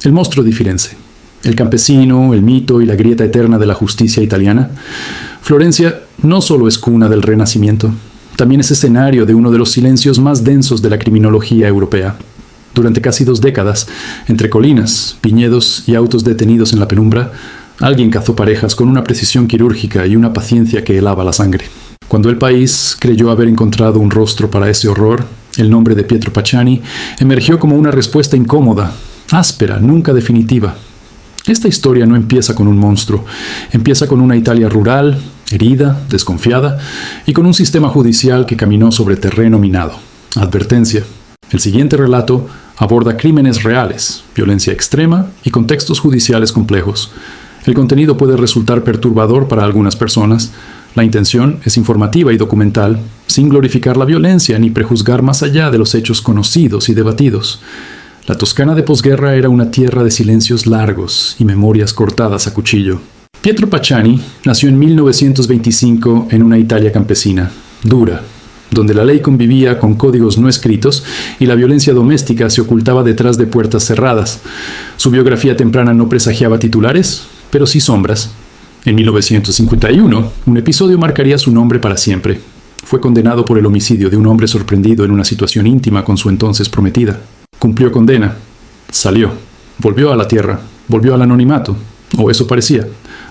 El monstruo di Firenze, el campesino, el mito y la grieta eterna de la justicia italiana. Florencia no solo es cuna del Renacimiento, también es escenario de uno de los silencios más densos de la criminología europea. Durante casi 2 décadas, entre colinas, viñedos y autos detenidos en la penumbra, alguien cazó parejas con una precisión quirúrgica y una paciencia que helaba la sangre. Cuando el país creyó haber encontrado un rostro para ese horror, el nombre de Pietro Pacciani emergió como una respuesta incómoda, áspera, nunca definitiva. Esta historia no empieza con un monstruo, empieza con una Italia rural, herida, desconfiada, y con un sistema judicial que caminó sobre terreno minado. Advertencia: el siguiente relato aborda crímenes reales, violencia extrema y contextos judiciales complejos. El contenido puede resultar perturbador para algunas personas. La intención es informativa y documental, sin glorificar la violencia ni prejuzgar más allá de los hechos conocidos y debatidos. La Toscana de posguerra era una tierra de silencios largos y memorias cortadas a cuchillo. Pietro Pacciani nació en 1925 en una Italia campesina, dura, donde la ley convivía con códigos no escritos y la violencia doméstica se ocultaba detrás de puertas cerradas. Su biografía temprana no presagiaba titulares, pero sí sombras. En 1951, un episodio marcaría su nombre para siempre. Fue condenado por el homicidio de un hombre sorprendido en una situación íntima con su entonces prometida. Cumplió condena. Salió. Volvió a la tierra. Volvió al anonimato. O eso parecía.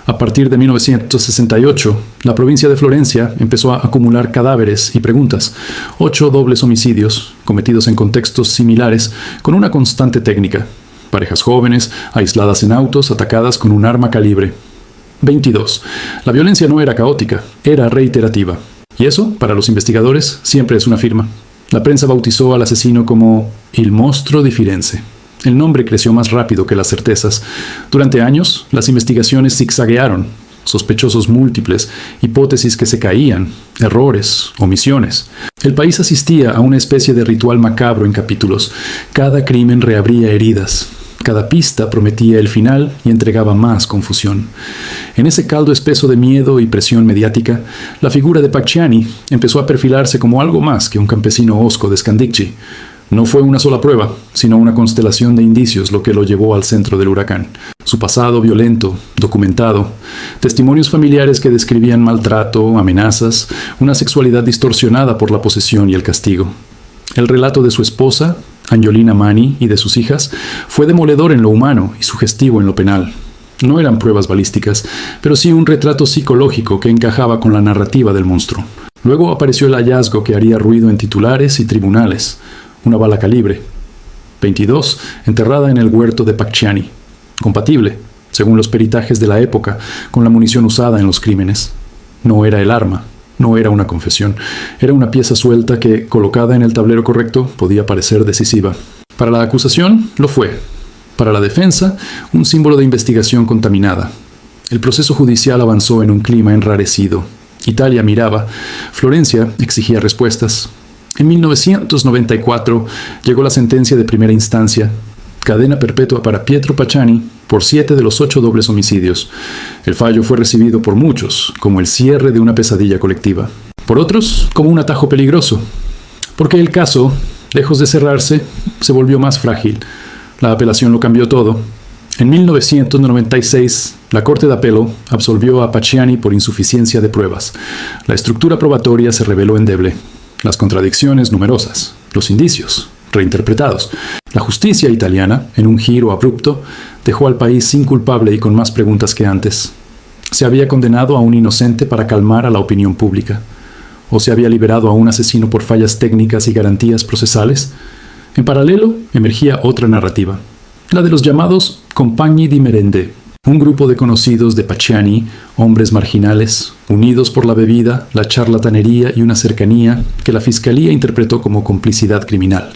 A partir de 1968, la provincia de Florencia empezó a acumular cadáveres y preguntas. 8 dobles homicidios, cometidos en contextos similares, con una constante técnica. Parejas jóvenes, aisladas en autos, atacadas con un arma calibre. 22. La violencia no era caótica, era reiterativa. Y eso, para los investigadores, siempre es una firma. La prensa bautizó al asesino como il mostro di Firenze. El nombre creció más rápido que las certezas. Durante años, las investigaciones zigzaguearon. Sospechosos múltiples, hipótesis que se caían, errores, omisiones. El país asistía a una especie de ritual macabro en capítulos. Cada crimen reabría heridas. Cada pista prometía el final y entregaba más confusión. En ese caldo espeso de miedo y presión mediática, la figura de Pacciani empezó a perfilarse como algo más que un campesino hosco de Scandicci. No fue una sola prueba, sino una constelación de indicios lo que lo llevó al centro del huracán. Su pasado violento, documentado, testimonios familiares que describían maltrato, amenazas, una sexualidad distorsionada por la posesión y el castigo. El relato de su esposa, Angiolina Mani, y de sus hijas, fue demoledor en lo humano y sugestivo en lo penal. No eran pruebas balísticas, pero sí un retrato psicológico que encajaba con la narrativa del monstruo. Luego apareció el hallazgo que haría ruido en titulares y tribunales. Una bala calibre 22, enterrada en el huerto de Pacciani. Compatible, según los peritajes de la época, con la munición usada en los crímenes. No era el arma. No era una confesión, era una pieza suelta que, colocada en el tablero correcto, podía parecer decisiva. Para la acusación, lo fue. Para la defensa, un símbolo de investigación contaminada. El proceso judicial avanzó en un clima enrarecido. Italia miraba, Florencia exigía respuestas. En 1994 llegó la sentencia de primera instancia. Cadena perpetua para Pietro Pacciani por 7 de los 8 dobles homicidios. El fallo fue recibido por muchos como el cierre de una pesadilla colectiva. Por otros, como un atajo peligroso. Porque el caso, lejos de cerrarse, se volvió más frágil. La apelación lo cambió todo. En 1996, la Corte de Apelo absolvió a Pacciani por insuficiencia de pruebas. La estructura probatoria se reveló endeble. Las contradicciones numerosas. Los indicios reinterpretados. La justicia italiana, en un giro abrupto, dejó al país sin culpable y con más preguntas que antes. ¿Se había condenado a un inocente para calmar a la opinión pública? ¿O se había liberado a un asesino por fallas técnicas y garantías procesales? En paralelo, emergía otra narrativa, la de los llamados Compagni di Merende, un grupo de conocidos de Pacciani, hombres marginales, unidos por la bebida, la charlatanería y una cercanía que la fiscalía interpretó como complicidad criminal.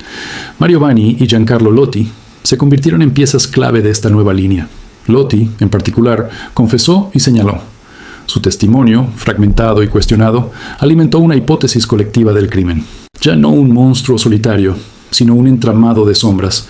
Mario Vanni y Giancarlo Lotti se convirtieron en piezas clave de esta nueva línea. Lotti, en particular, confesó y señaló. Su testimonio, fragmentado y cuestionado, alimentó una hipótesis colectiva del crimen. Ya no un monstruo solitario, sino un entramado de sombras.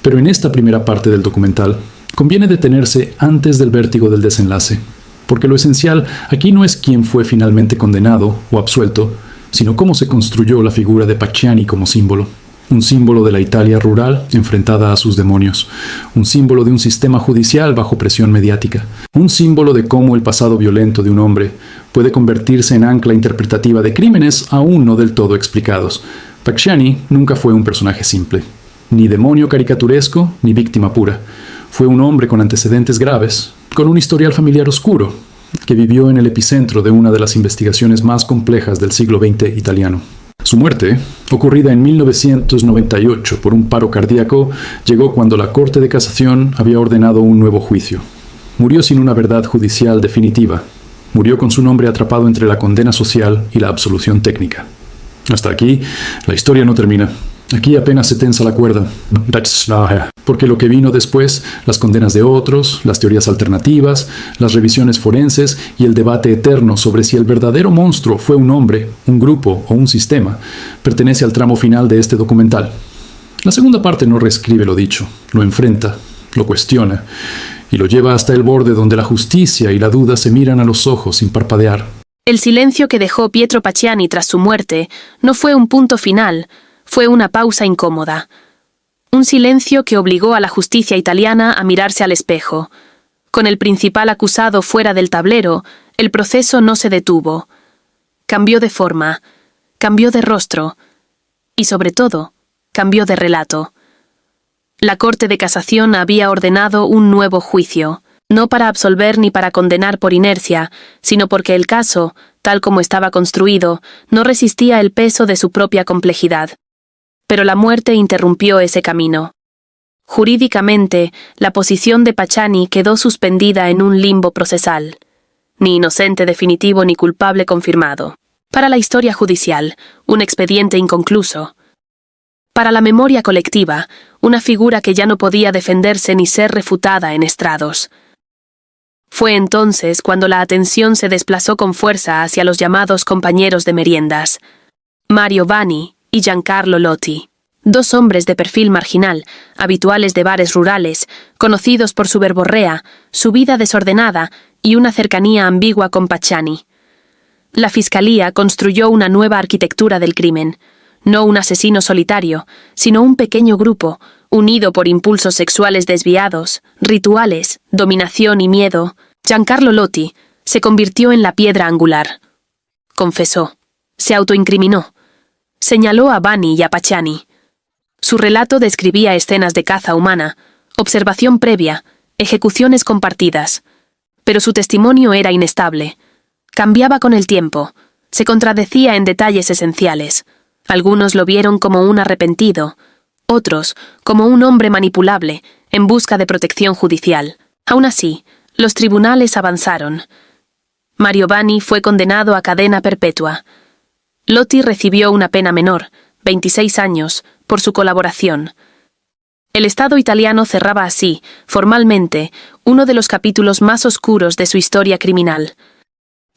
Pero en esta primera parte del documental, conviene detenerse antes del vértigo del desenlace, porque lo esencial aquí no es quién fue finalmente condenado o absuelto, sino cómo se construyó la figura de Pacciani como símbolo. un símbolo de la Italia rural enfrentada a sus demonios, un símbolo de un sistema judicial bajo presión mediática, un símbolo de cómo el pasado violento de un hombre puede convertirse en ancla interpretativa de crímenes aún no del todo explicados. Pacciani nunca fue un personaje simple, ni demonio caricaturesco ni víctima pura. Fue un hombre con antecedentes graves, con un historial familiar oscuro, que vivió en el epicentro de una de las investigaciones más complejas del siglo XX italiano. Su muerte, ocurrida en 1998 por un paro cardíaco, llegó cuando la Corte de Casación había ordenado un nuevo juicio. Murió sin una verdad judicial definitiva. Murió con su nombre atrapado entre la condena social y la absolución técnica. Hasta aquí, la historia no termina. Aquí apenas se tensa la cuerda. Porque lo que vino después, las condenas de otros, las teorías alternativas, las revisiones forenses y el debate eterno sobre si el verdadero monstruo fue un hombre, un grupo o un sistema, pertenece al tramo final de este documental. La segunda parte no reescribe lo dicho, lo enfrenta, lo cuestiona y lo lleva hasta el borde donde la justicia y la duda se miran a los ojos sin parpadear. El silencio que dejó Pietro Pacciani tras su muerte no fue un punto final, fue una pausa incómoda. Un silencio que obligó a la justicia italiana a mirarse al espejo. Con el principal acusado fuera del tablero, el proceso no se detuvo. Cambió de forma, cambió de rostro y, sobre todo, cambió de relato. La Corte de Casación había ordenado un nuevo juicio, no para absolver ni para condenar por inercia, sino porque el caso, tal como estaba construido, no resistía el peso de su propia complejidad. Pero la muerte interrumpió ese camino. Jurídicamente, la posición de Pacciani quedó suspendida en un limbo procesal. Ni inocente definitivo ni culpable confirmado. Para la historia judicial, un expediente inconcluso. Para la memoria colectiva, una figura que ya no podía defenderse ni ser refutada en estrados. Fue entonces cuando la atención se desplazó con fuerza hacia los llamados compañeros de meriendas, Mario Vanni y Giancarlo Lotti, dos hombres de perfil marginal, habituales de bares rurales, conocidos por su verborrea, su vida desordenada y una cercanía ambigua con Pacciani. La Fiscalía construyó una nueva arquitectura del crimen, no un asesino solitario, sino un pequeño grupo, unido por impulsos sexuales desviados, rituales, dominación y miedo. Giancarlo Lotti se convirtió en la piedra angular. Confesó, se autoincriminó, señaló a Vanni y a Pacciani. Su relato describía escenas de caza humana, observación previa, ejecuciones compartidas. Pero su testimonio era inestable. Cambiaba con el tiempo, se contradecía en detalles esenciales. Algunos lo vieron como un arrepentido, otros como un hombre manipulable, en busca de protección judicial. Aún así, los tribunales avanzaron. Mario Vanni fue condenado a cadena perpetua. Lotti recibió una pena menor, 26 años, por su colaboración. El Estado italiano cerraba así, formalmente, uno de los capítulos más oscuros de su historia criminal.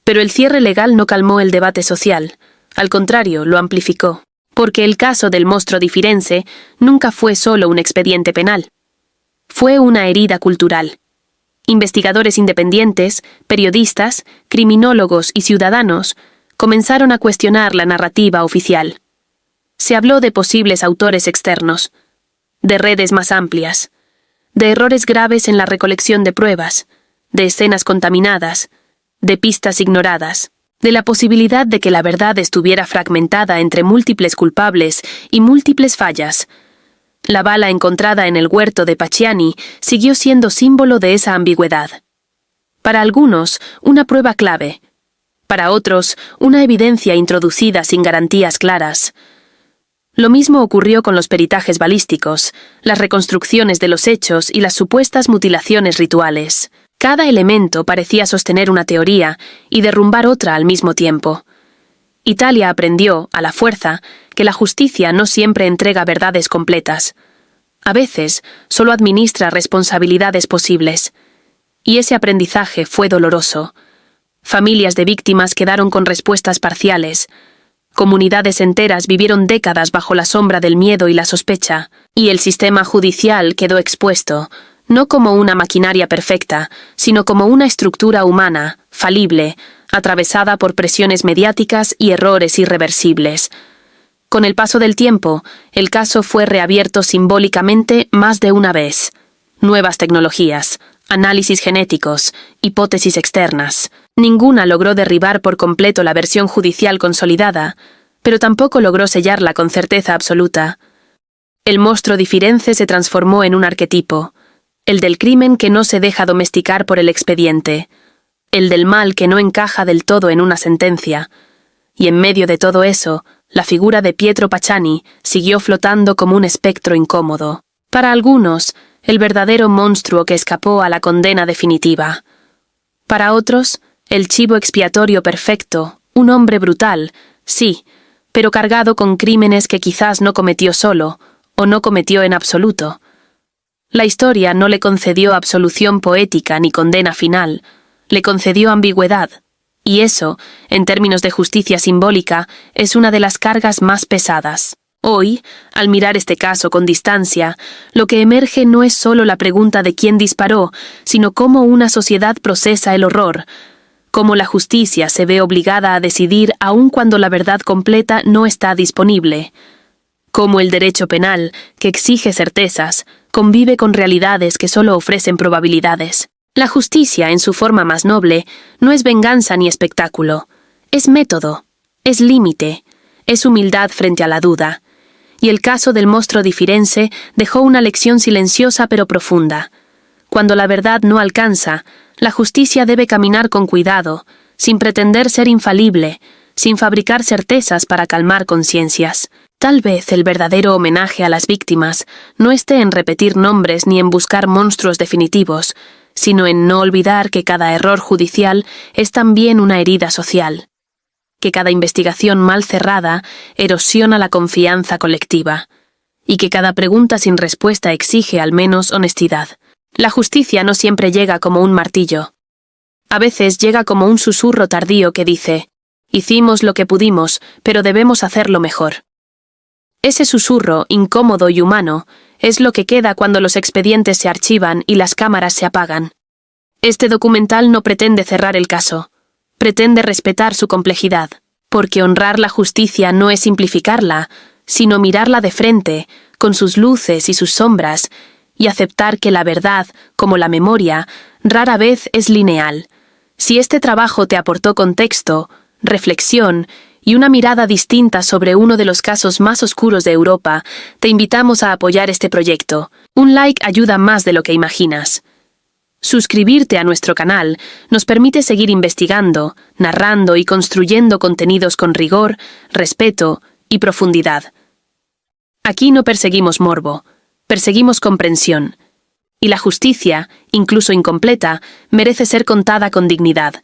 Pero el cierre legal no calmó el debate social, al contrario, lo amplificó, porque el caso del monstruo di Firenze nunca fue solo un expediente penal. Fue una herida cultural. Investigadores independientes, periodistas, criminólogos y ciudadanos comenzaron a cuestionar la narrativa oficial. Se habló de posibles autores externos, de redes más amplias, de errores graves en la recolección de pruebas, de escenas contaminadas, de pistas ignoradas, de la posibilidad de que la verdad estuviera fragmentada entre múltiples culpables y múltiples fallas. La bala encontrada en el huerto de Pacciani siguió siendo símbolo de esa ambigüedad. Para algunos, una prueba clave. Para otros, una evidencia introducida sin garantías claras. Lo mismo ocurrió con los peritajes balísticos, las reconstrucciones de los hechos y las supuestas mutilaciones rituales. Cada elemento parecía sostener una teoría y derrumbar otra al mismo tiempo. Italia aprendió, a la fuerza, que la justicia no siempre entrega verdades completas. A veces, solo administra responsabilidades posibles. Y ese aprendizaje fue doloroso. Familias de víctimas quedaron con respuestas parciales. Comunidades enteras vivieron décadas bajo la sombra del miedo y la sospecha, y el sistema judicial quedó expuesto, no como una maquinaria perfecta, sino como una estructura humana, falible, atravesada por presiones mediáticas y errores irreversibles. Con el paso del tiempo, el caso fue reabierto simbólicamente más de una vez. Nuevas tecnologías, análisis genéticos, hipótesis externas. Ninguna logró derribar por completo la versión judicial consolidada, pero tampoco logró sellarla con certeza absoluta. El monstruo di Firenze se transformó en un arquetipo, el del crimen que no se deja domesticar por el expediente, el del mal que no encaja del todo en una sentencia. Y en medio de todo eso, la figura de Pietro Pacciani siguió flotando como un espectro incómodo. Para algunos, el verdadero monstruo que escapó a la condena definitiva. Para otros, el chivo expiatorio perfecto, un hombre brutal, sí, pero cargado con crímenes que quizás no cometió solo, o no cometió en absoluto. La historia no le concedió absolución poética ni condena final, le concedió ambigüedad, y eso, en términos de justicia simbólica, es una de las cargas más pesadas. Hoy, al mirar este caso con distancia, lo que emerge no es solo la pregunta de quién disparó, sino cómo una sociedad procesa el horror, cómo la justicia se ve obligada a decidir aun cuando la verdad completa no está disponible, cómo el derecho penal, que exige certezas, convive con realidades que solo ofrecen probabilidades. La justicia, en su forma más noble, no es venganza ni espectáculo, es método, es límite, es humildad frente a la duda. Y el caso del monstruo di Firenze dejó una lección silenciosa pero profunda. Cuando la verdad no alcanza, la justicia debe caminar con cuidado, sin pretender ser infalible, sin fabricar certezas para calmar conciencias. Tal vez el verdadero homenaje a las víctimas no esté en repetir nombres ni en buscar monstruos definitivos, sino en no olvidar que cada error judicial es también una herida social, que cada investigación mal cerrada erosiona la confianza colectiva, y que cada pregunta sin respuesta exige al menos honestidad. La justicia no siempre llega como un martillo. A veces llega como un susurro tardío que dice: hicimos lo que pudimos, pero debemos hacerlo mejor. Ese susurro, incómodo y humano, es lo que queda cuando los expedientes se archivan y las cámaras se apagan. Este documental no pretende cerrar el caso, pretende respetar su complejidad, porque honrar la justicia no es simplificarla, sino mirarla de frente, con sus luces y sus sombras, y aceptar que la verdad, como la memoria, rara vez es lineal. Si este trabajo te aportó contexto, reflexión y una mirada distinta sobre uno de los casos más oscuros de Europa, te invitamos a apoyar este proyecto. Un like ayuda más de lo que imaginas. Suscribirte a nuestro canal nos permite seguir investigando, narrando y construyendo contenidos con rigor, respeto y profundidad. Aquí no perseguimos morbo, perseguimos comprensión. Y la justicia, incluso incompleta, merece ser contada con dignidad.